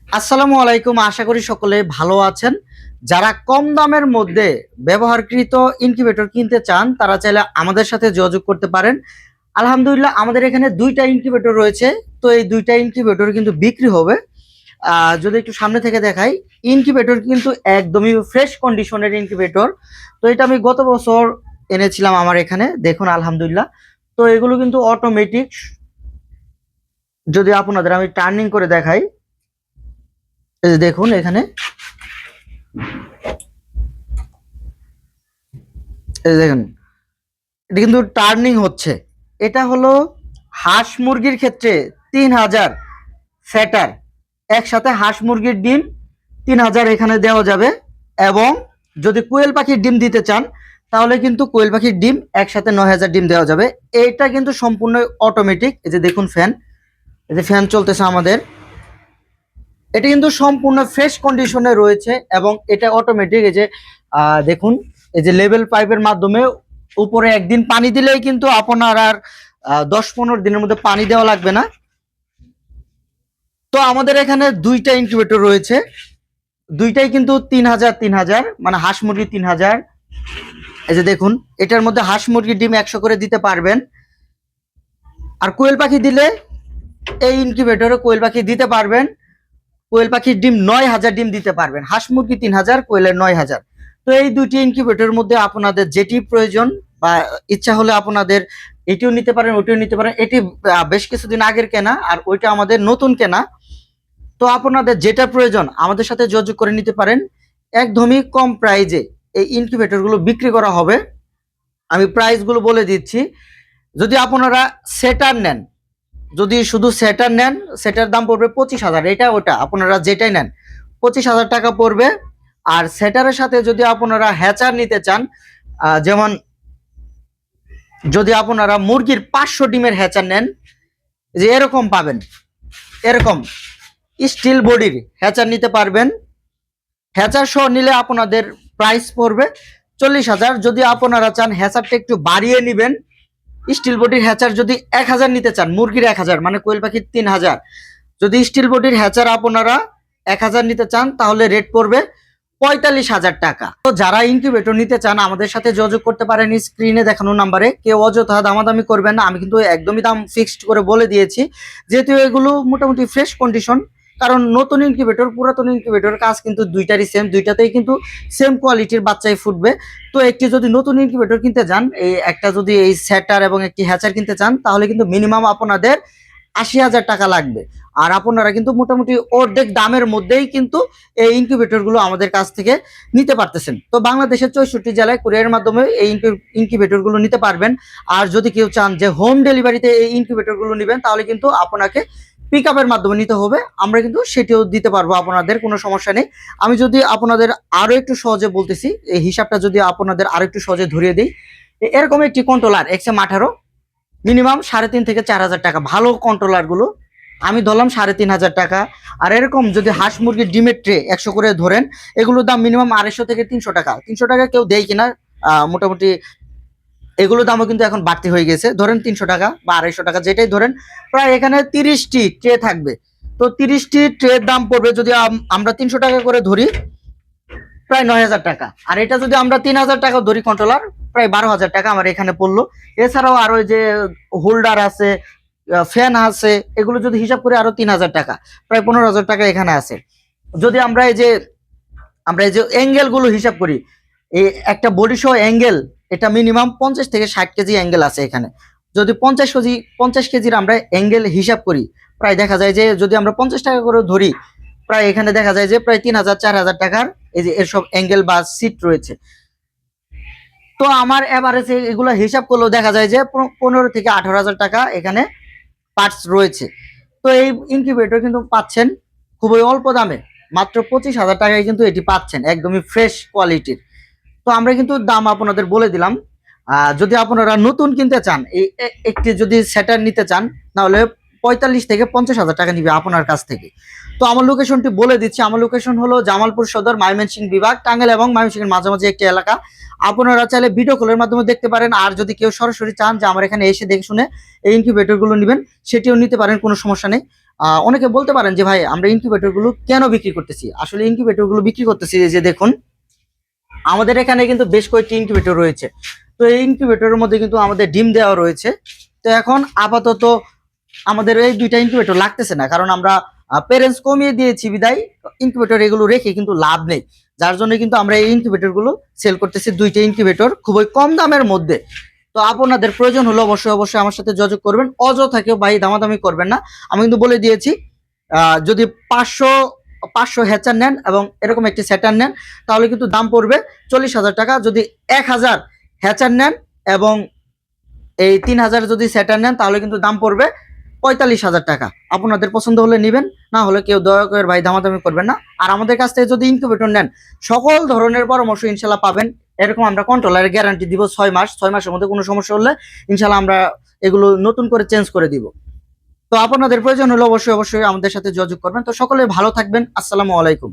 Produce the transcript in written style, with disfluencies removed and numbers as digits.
আসসালামু আলাইকুম, আশা করি সকলে ভালো আছেন। যারা কম দামের মধ্যে ব্যবহারকৃত ইনকিউবেটর কিনতে চান তারা চাইলে আমাদের সাথে যোগাযোগ করতে পারেন। আলহামদুলিল্লাহ আমাদের এখানে দুইটা ইনকিউবেটর রয়েছে। তো এই দুইটা ইনকিউবেটর কিন্তু বিক্রি হবে। যদি একটু সামনে থেকে দেখাই, ইনকিউবেটর কিন্তু একদমই ফ্রেশ কন্ডিশনের ইনকিউবেটর। তো এটা আমি গত বছর এনেছিলাম আমার এখানে, দেখুন আলহামদুলিল্লাহ। তো এগুলো কিন্তু অটোমেটিক। যদি আপনাদের আমি টার্নিং করে দেখাই, এই যে দেখুন এখানে, এই যে দেখুন এটা কিন্তু টার্নিং হচ্ছে। এটা হলো হাঁস মুরগির ক্ষেত্রে 3000 ফ্যাটার, একসাথে হাঁস মুরগির ডিম 3000 এখানে দেওয়া যাবে। এবং যদি কোয়েল পাখির ডিম দিতে চান তাহলে কিন্তু কোয়েল পাখির ডিম একসাথে 9000 ডিম দেওয়া যাবে। এটা কিন্তু সম্পূর্ণ অটোমেটিক। এই যে দেখুন ফ্যান, এই যে ফ্যান চলতেছে আমাদের। এটা কিন্তু সম্পূর্ণ ফ্রেশ কন্ডিশনে রয়েছে এবং এটা অটোমেটিক। এই যে দেখুন, এই যে লেভেল পাইপের মাধ্যমে উপরে একদিন পানি দিলেই কিন্তু আপনার আর 10-15 দিনের মধ্যে পানি দেওয়া লাগবে না। তো আমাদের এখানে দুইটা ইনকিউবেটর রয়েছে, দুইটাই কিন্তু 3000 মানে হাঁস মুরগি 3000। এই যে দেখুন, এটার মধ্যে হাঁস মুরগির ডিম 100 করে দিতে পারবেন। আর কোয়েল পাখি দিলে এই ইনকিউবেটরে কোয়েল পাখি দিতে পারবেন। কোয়েল পাখির ডিম 9000 ডিম দিতে পারবেন, হাঁস মুরগি 3000, কোয়েলের 9000। তো এই দুটি ইনকিউবেটরের মধ্যে আপনাদের যেটি প্রয়োজন বা ইচ্ছা হলে আপনাদের এটিও নিতে পারেন, ওটিও নিতে পারেন। এটি বেশ কিছুদিন আগের কেনা আর ওইটা আমাদের নতুন কেনা। তো আপনাদের যেটা প্রয়োজন আমাদের সাথে যোগাযোগ করে নিতে পারেন। একদমই কম প্রাইজে এই ইনকিউবেটরগুলো বিক্রি করা হবে। আমি প্রাইসগুলো বলে দিচ্ছি। যদি আপনারা সেটার নেন, যদি শুধু সেটার নেন, সেটার দাম পড়বে 25,000। এটা ওটা আপনারা যেটাই নেন 25,000 টাকা পড়বে। আর সেটারের সাথে যদি আপনারা হ্যাচার নিতে চান, যেমন যদি আপনারা মুরগির 500 ডিমের হ্যাচার নেন, যে এরকম পাবেন, এরকম স্টিল বডির হ্যাচার নিতে পারবেন। হ্যাচার সহ নিলে আপনাদের প্রাইস পড়বে 40,000। যদি আপনারা চান হ্যাচারটা একটু বাড়িয়ে নেবেন, স্টিল বডির হ্যাচার যদি 1000 নিতে চান, মুরগির 1000 মানে কোয়েল পাখির 3000, যদি স্টিল বডির হ্যাচার আপনারা 1000 নিতে চান তাহলে রেট পড়বে 45,000 টাকা। তো যারা ইনকিউবেটর নিতে চান আমাদের সাথে যোগাযোগ করতে পারেন স্ক্রিনে দেখানো নাম্বারে। কেউ অযথা দামাদামি করবেন না, আমি কিন্তু একদমই দাম ফিক্সড করে বলে দিয়েছি, যেহেতু এগুলো মোটামুটি ফ্রেশ কন্ডিশন। কারণ নতুন ইনকিউবেটর পুরাতন ইনকিউবেটর কাজ কিন্তু দুইটারই সেম, দুইটাতেই কিন্তু সেম কোয়ালিটির বাচ্চাই ফুটবে। তো একটি যদি নতুন ইনকিউবেটর কিনতে চান, এই একটা যদি এই সেটার এবং একটি হ্যাচার কিনতে চান তাহলে কিন্তু মিনিমাম আপনাদের 80,000 টাকা লাগবে। আর আপনারা কিন্তু মোটামুটি অর্ধেক দামের মধ্যেই কিন্তু এই ইনকিউবেটর গুলো আমাদের কাছ থেকে নিতে পারতেছেন। তো বাংলাদেশের 64 জেলায় কুরিয়ারের মাধ্যমে এই ইনকিউবেটর গুলো নিতে পারবেন। আর যদি কেউ চান যে হোম ডেলিভারিতে এই ইনকিউবেটর গুলো নেবেন তাহলে কিন্তু আপনাকে পিক আপের মাধ্যমে নিতে হবে, আমরা কিন্তু সেটিও দিতে পারবো, আপনাদের কোনো সমস্যা নেই। আমি যদি আপনাদের আরো একটু সহজে বলতেছি, এই হিসাবটা যদি আপনাদের আরো একটু সহজে ধরিয়ে দিই, এরকম একটি কন্ট্রোলার XM18 মিনিমাম 3,500 থেকে 4,000 টাকা। ভালো কন্ট্রোলার গুলো আমি ধরলাম 3,500 টাকা। আর এরকম যদি হাঁস মুরগির ডিমের ট্রে 100 করে ধরেন, এগুলোর দাম মিনিমাম 250 থেকে 300 টাকা। 300 টাকা কেউ দেয় কিনা, মোটামুটি এগুলোর দামও কিন্তু এখন বাড়তি হয়ে গেছে। ধরেন 300 টাকা বা 250 টাকা যেটাই ধরেন, প্রায় এখানে 30টি ট্রে থাকবে। তো 30টি ট্রের দাম পড়বে, যদি আমরা 300 টাকা করে ধরি, প্রায় 9,000 টাকা। আর এটা যদি আমরা 3,000 টাকা ধরি কন্ট্রোলার, প্রায় 12,000 টাকা আমার এখানে পড়লো। এছাড়াও আরো যে হোল্ডার আছে, ফ্যান আছে, এগুলো যদি হিসাব করে আরো 3,000 টাকা, প্রায় 15,000 টাকা এখানে আছে। যদি আমরা এই যে অ্যাঙ্গেল গুলো হিসাব করি, এই একটা বডি সহ অ্যাঙ্গেল, এটা মিনিমাম 50 থেকে 60 কেজি অ্যাঙ্গেল আছে এখানে। যদি 50 কেজির আমরা অ্যাঙ্গেল হিসাব করি, প্রায় দেখা যায় যে যদি আমরা 50 টাকা করে ধরি, প্রায় এখানে দেখা যায় যে প্রায় 3,000-4,000 টাকার এই যে এসব অ্যাঙ্গেল বা সিট রয়েছে। তো আমার এভারেজে এগুলো হিসাব করলেও দেখা যায় যে 15 থেকে 18,000 টাকা এখানে পার্টস রয়েছে। তো এই ইনকিউবেটর কিন্তু পাচ্ছেন খুবই অল্প দামে, মাত্র 25,000 টাকায় কিন্তু এটি পাচ্ছেন, একদমই ফ্রেশ কোয়ালিটির। তো আমরা কিন্তু দাম আপনাদের বলে দিলাম। যদি আপনারা নতুন কিনতে চান, এই একটি যদি সেটার নিতে চান, তাহলে 45 থেকে 50,000 টাকা নিবে আপনার কাছ থেকে। তো আমার লোকেশনটি বলে দিচ্ছি, আমার লোকেশন হলো জামালপুর সদর, ময়মনসিংহ বিভাগ, টাঙ্গাইল এবং ময়মনসিংহের মাঝামাঝি একটি এলাকা। আপনারা চাইলে ভিডিও কলের মাধ্যমে দেখতে পারেন। আর যদি কেউ সরাসরি চান যে আমার এখানে এসে দেখে শুনে এই ইনকিউবেটর গুলো নেবেন, সেটিও নিতে পারেন, কোনো সমস্যা নেই। অনেকে বলতে পারেন যে ভাই আমরা ইনকিউবেটর গুলো কেন বিক্রি করতেছি, আসলে ইনকিউবেটর গুলো বিক্রি করতেছি এই যে দেখুন আমাদের এখানে কিন্তু বেশ কয়েকটি ইনকিউবেটর রয়েছে। তো এই ইনকিউবেটরের মধ্যে কিন্তু আমাদের ডিম দেওয়া রয়েছে। তো এখন আপাতত আমাদের এই দুইটা ইনকিউবেটর লাগতেছে না, কারণ আমরা প্যারেন্টস কমিয়ে দিয়েছি বিদায় ইনকিউবেটর এগুলো রেখে কিন্তু লাভ নেই। যার জন্য কিন্তু আমরা এই ইনকিউবেটর গুলো সেল করতেছি, দুইটা ইনকিউবেটর খুবই কম দামের মধ্যে। তো আপনাদের প্রয়োজন হলে অবশ্যই অবশ্যই আমার সাথে যোগাযোগ করবেন, অযথা কেউ ভাই দামাদামি করবেন না। আমি কিন্তু বলে দিয়েছি যদি 500 হ্যাচার নেন এবং এরকম একটি সেটার নেন তাহলে কিন্তু দাম পড়বে 40,000 টাকা। যদি 1000 হ্যাচার নেন এবং এই 3000 যদি সেটার নেন তাহলে কিন্তু দাম পড়বে 45,000 টাকা। আপনাদের পছন্দ হলে নেবেন, না হলে কেউ দয়া করে ভাই দামাদামি করবেন না। আর আমাদের কাছ থেকে যদি ইনকিউবেটর নেন সকল ধরনের পরামর্শ ইনশাল্লাহ পাবেন। এরকম আমরা কন্ট্রোলারের গ্যারান্টি দিব 6 মাস, 6 মাসের মধ্যে কোনো সমস্যা হলে ইনশাল্লাহ আমরা এগুলো নতুন করে চেঞ্জ করে দিব। তো আপনাদের প্রয়োজন হলে অবশ্যই অবশ্যই আমাদের সাথে যোগাযোগ করবেন। তো সকলে ভালো থাকবেন, আসসালামু আলাইকুম।